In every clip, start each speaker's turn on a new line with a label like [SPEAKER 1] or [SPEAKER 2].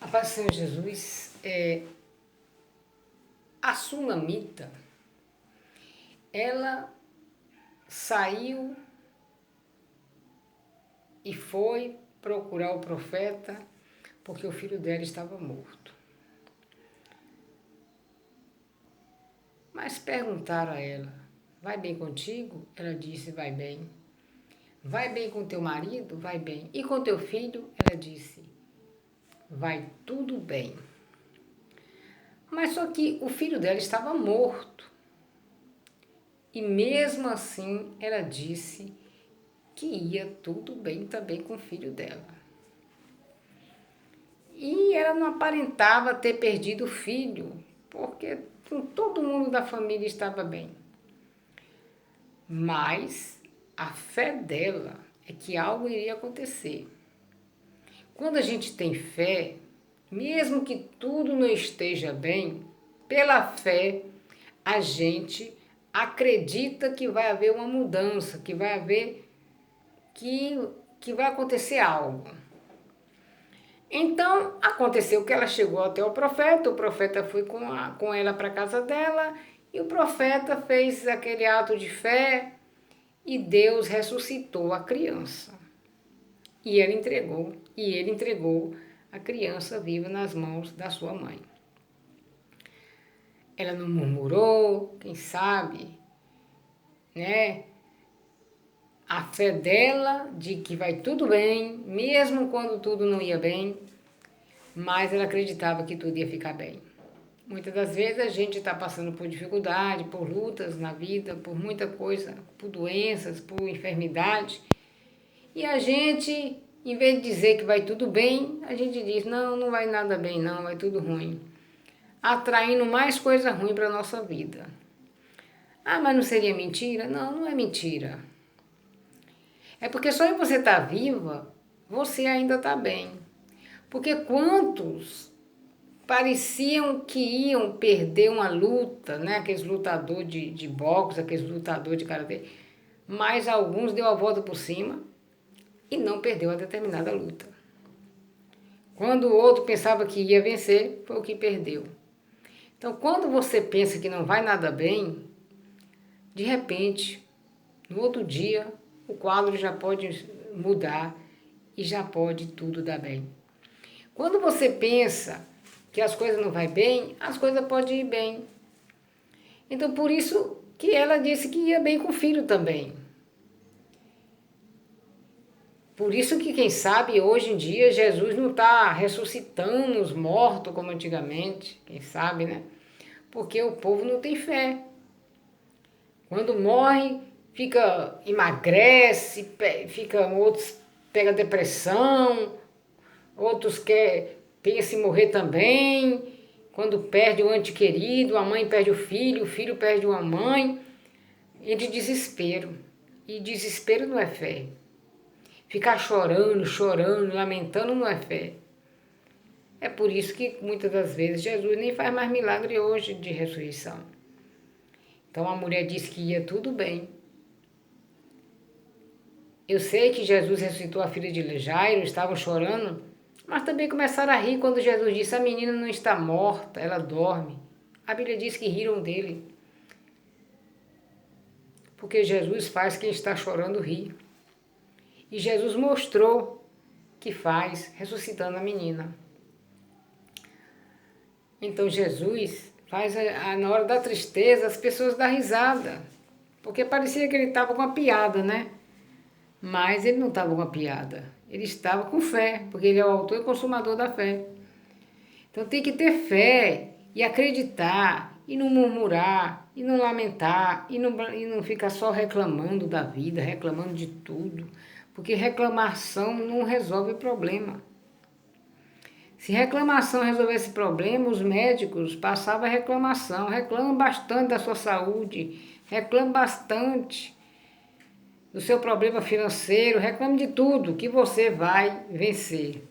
[SPEAKER 1] A paz do Senhor Jesus, a sunamita, ela saiu e foi procurar o profeta porque o filho dela estava morto. Mas perguntaram a ela, vai bem contigo? Ela disse, vai bem. Vai bem com teu marido? Vai bem. E com teu filho? Ela disse, vai tudo bem. Mas só que o filho dela estava morto. E mesmo assim ela disse que ia tudo bem também com o filho dela. E ela não aparentava ter perdido o filho, porque todo mundo da família estava bem. Mas a fé dela é que algo iria acontecer. Quando a gente tem fé, mesmo que tudo não esteja bem, pela fé a gente acredita que vai haver uma mudança, que vai haver que vai acontecer algo. Então, aconteceu que ela chegou até o profeta foi com ela para a casa dela, e o profeta fez aquele ato de fé, e Deus ressuscitou a criança. E ele entregou a criança viva nas mãos da sua mãe. Ela não murmurou, quem sabe, né? A fé dela de que vai tudo bem, mesmo quando tudo não ia bem, mas ela acreditava que tudo ia ficar bem. Muitas das vezes a gente está passando por dificuldade, por lutas na vida, por muita coisa, por doenças, por enfermidade, e a gente, em vez de dizer que vai tudo bem, a gente diz, não, não vai nada bem não, vai tudo ruim, atraindo mais coisa ruim para a nossa vida. Ah, mas não seria mentira? Não, não é mentira. É porque só em você estar viva, você ainda está bem. Porque quantos pareciam que iam perder uma luta, né? Aqueles lutadores de boxe, aqueles lutadores de karatê, mas alguns deu a volta por cima e não perdeu a determinada luta. Quando o outro pensava que ia vencer, foi o que perdeu. Então, quando você pensa que não vai nada bem, de repente, no outro dia, o quadro já pode mudar e já pode tudo dar bem. Quando você pensa que as coisas não vão bem, as coisas podem ir bem. Então, por isso que ela disse que ia bem com o filho também. Por isso que, quem sabe, hoje em dia, Jesus não está ressuscitando os mortos como antigamente, quem sabe, né? Porque o povo não tem fé. Quando morre, emagrece, outros pegam depressão, outros pensam em morrer também. Quando perde o ente querido, a mãe perde o filho perde uma mãe, e de desespero. E desespero não é fé. Ficar chorando, lamentando não é fé. É por isso que muitas das vezes Jesus nem faz mais milagre hoje de ressurreição. Então a mulher disse que ia tudo bem. Eu sei que Jesus ressuscitou a filha de Jairo, estavam chorando, mas também começaram a rir quando Jesus disse, a menina não está morta, ela dorme. A Bíblia diz que riram dele. Porque Jesus faz quem está chorando rir. E Jesus mostrou que faz, ressuscitando a menina. Então Jesus faz, na hora da tristeza, as pessoas dar risada. Porque parecia que ele estava com uma piada, né? Mas ele não estava com uma piada. Ele estava com fé, porque ele é o autor e consumador da fé. Então tem que ter fé e acreditar, e não murmurar, e não lamentar, e não ficar só reclamando da vida, reclamando de tudo. Porque reclamação não resolve o problema. Se reclamação resolvesse problema, os médicos passavam a reclamação. Reclama bastante da sua saúde, reclama bastante do seu problema financeiro, reclame de tudo que você vai vencer.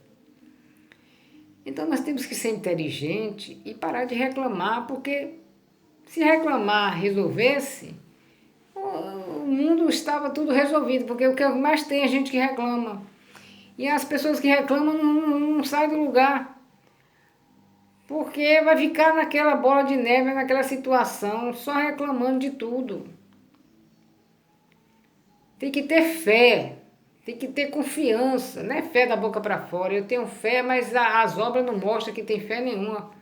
[SPEAKER 1] Então nós temos que ser inteligente e parar de reclamar, porque se reclamar resolvesse, o mundo estava tudo resolvido, porque o que mais tem é gente que reclama. E as pessoas que reclamam não saem do lugar. Porque vai ficar naquela bola de neve, naquela situação, só reclamando de tudo. Tem que ter fé, tem que ter confiança, não é fé da boca para fora. Eu tenho fé, mas as obras não mostram que tem fé nenhuma.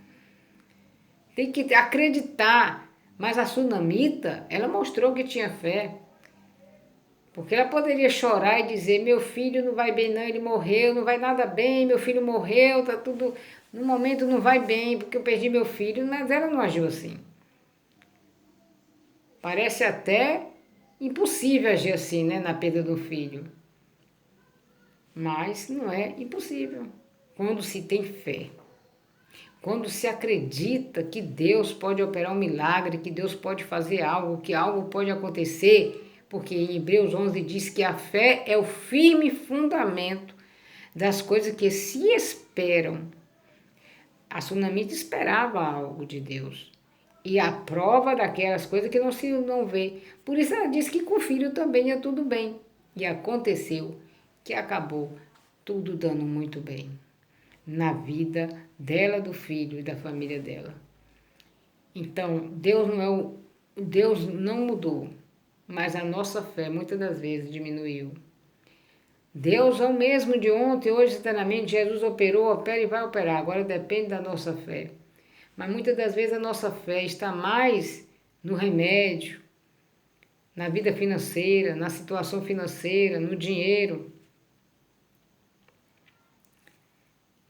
[SPEAKER 1] Tem que acreditar. Mas a sunamita, ela mostrou que tinha fé. Porque ela poderia chorar e dizer, meu filho não vai bem não, ele morreu, não vai nada bem, meu filho morreu, tá tudo, no momento não vai bem, porque eu perdi meu filho, mas ela não agiu assim. Parece até impossível agir assim, né, na perda do filho. Mas não é impossível, quando se tem fé. Quando se acredita que Deus pode operar um milagre, que Deus pode fazer algo, que algo pode acontecer, porque em Hebreus 11 diz que a fé é o firme fundamento das coisas que se esperam. A sunamita esperava algo de Deus. E a prova daquelas coisas que não se não vê. Por isso ela disse que com o filho também ia tudo bem. E aconteceu que acabou tudo dando muito bem na vida dela, do filho e da família dela. Então, Deus não mudou, mas a nossa fé muitas das vezes diminuiu. Deus é o mesmo de ontem, hoje, eternamente. Jesus operou, opera e vai operar. Agora depende da nossa fé. Mas muitas das vezes a nossa fé está mais no remédio, na vida financeira, na situação financeira, no dinheiro.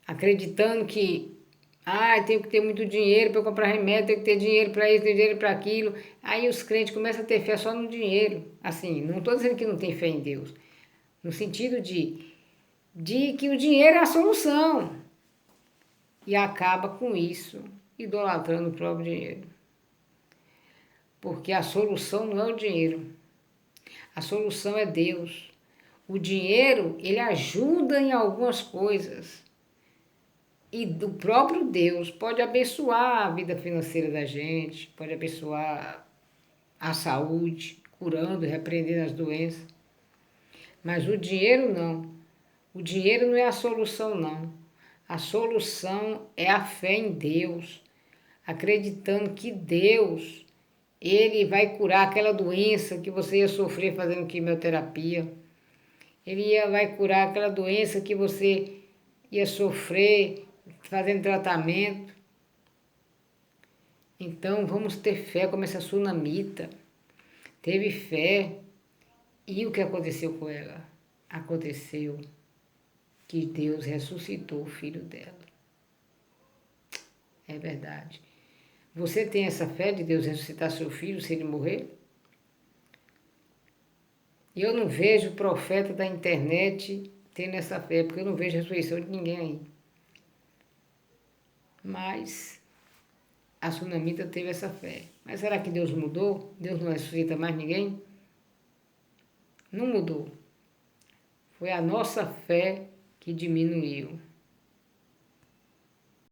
[SPEAKER 1] Acreditando que, tenho que ter muito dinheiro para comprar remédio, tenho que ter dinheiro para isso, tenho dinheiro para aquilo. Aí os crentes começam a ter fé só no dinheiro. Assim, não estou dizendo que não tem fé em Deus. No sentido de que o dinheiro é a solução. E acaba com isso, idolatrando o próprio dinheiro. Porque a solução não é o dinheiro. A solução é Deus. O dinheiro, ele ajuda em algumas coisas. E do próprio Deus pode abençoar a vida financeira da gente, pode abençoar a saúde, curando e repreendendo as doenças. Mas o dinheiro não. O dinheiro não é a solução, não. A solução é a fé em Deus, acreditando que Deus, Ele vai curar aquela doença que você ia sofrer fazendo quimioterapia. Vai curar aquela doença que você ia sofrer fazendo tratamento. Então vamos ter fé como essa sunamita. Teve fé. E o que aconteceu com ela? Aconteceu que Deus ressuscitou o filho dela. É verdade. Você tem essa fé de Deus ressuscitar seu filho se ele morrer? Eu não vejo profeta da internet tendo essa fé, porque eu não vejo ressurreição de ninguém aí. Mas a sunamita teve essa fé. Mas será que Deus mudou? Deus não ressuscita mais ninguém? Não mudou. Foi a nossa fé que diminuiu.